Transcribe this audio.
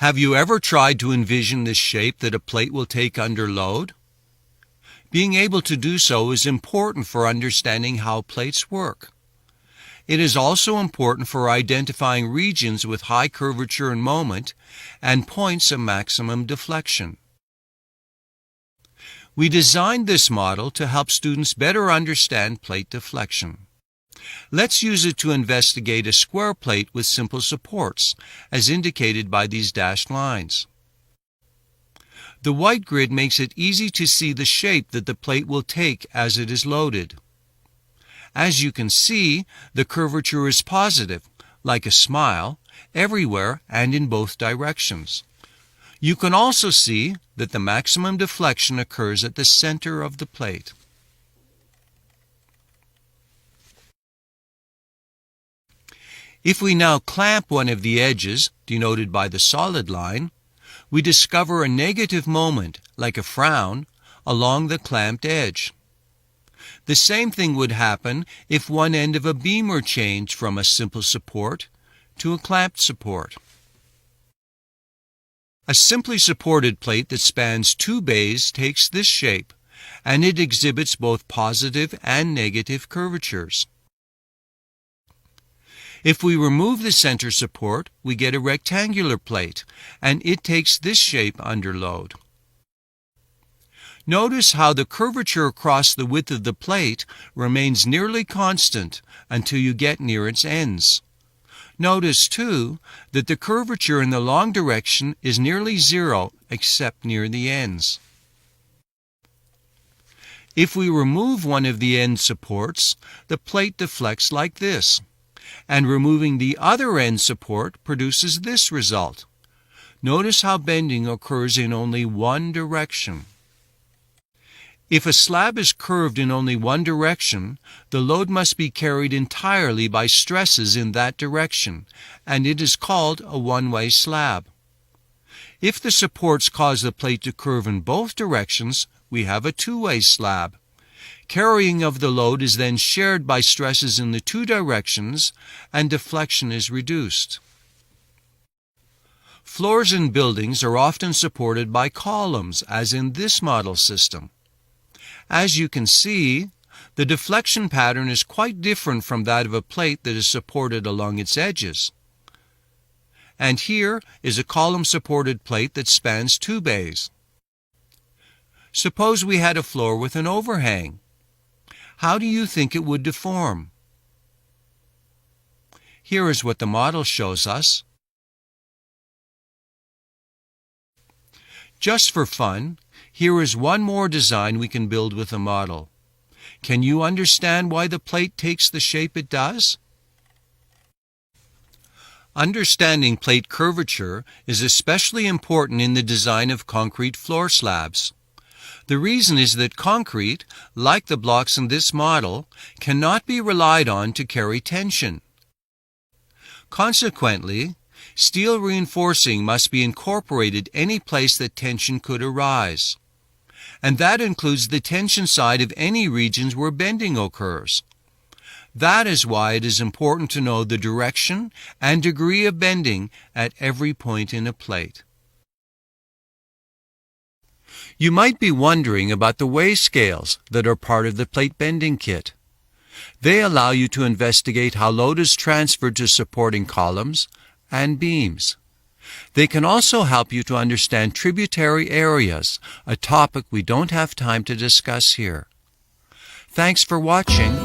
Have you ever tried to envision the shape that a plate will take under load? Being able to do so is important for understanding how plates work. It is also important for identifying regions with high curvature and moment and points of maximum deflection. We designed this model to help students better understand plate deflection. Let's use it to investigate a square plate with simple supports, as indicated by these dashed lines. The white grid makes it easy to see the shape that the plate will take as it is loaded. As you can see, the curvature is positive, like a smile, everywhere and in both directions. You can also see that the maximum deflection occurs at the center of the plate. If we now clamp one of the edges, denoted by the solid line, we discover a negative moment, like a frown, along the clamped edge. The same thing would happen if one end of a beam were changed from a simple support to a clamped support. A simply supported plate that spans two bays takes this shape, and it exhibits both positive and negative curvatures. If we remove the center support, we get a rectangular plate, and it takes this shape under load. Notice how the curvature across the width of the plate remains nearly constant until you get near its ends. Notice, too, that the curvature in the long direction is nearly zero except near the ends. If we remove one of the end supports, the plate deflects like this, and removing the other end support produces this result. Notice how bending occurs in only one direction. If a slab is curved in only one direction, the load must be carried entirely by stresses in that direction, and it is called a one-way slab. If the supports cause the plate to curve in both directions, we have a two-way slab. Carrying of the load is then shared by stresses in the two directions, and deflection is reduced. Floors in buildings are often supported by columns, as in this model system. As you can see, the deflection pattern is quite different from that of a plate that is supported along its edges. And here is a column-supported plate that spans two bays. Suppose we had a floor with an overhang. How do you think it would deform? Here is what the model shows us. Just for fun, here is one more design we can build with a model. Can you understand why the plate takes the shape it does? Understanding plate curvature is especially important in the design of concrete floor slabs. The reason is that concrete, like the blocks in this model, cannot be relied on to carry tension. Consequently, steel reinforcing must be incorporated any place that tension could arise. And that includes the tension side of any regions where bending occurs. That is why it is important to know the direction and degree of bending at every point in a plate. You might be wondering about the weigh scales that are part of the plate bending kit. They allow you to investigate how load is transferred to supporting columns and beams. They can also help you to understand tributary areas, a topic we don't have time to discuss here. Thanks for watching.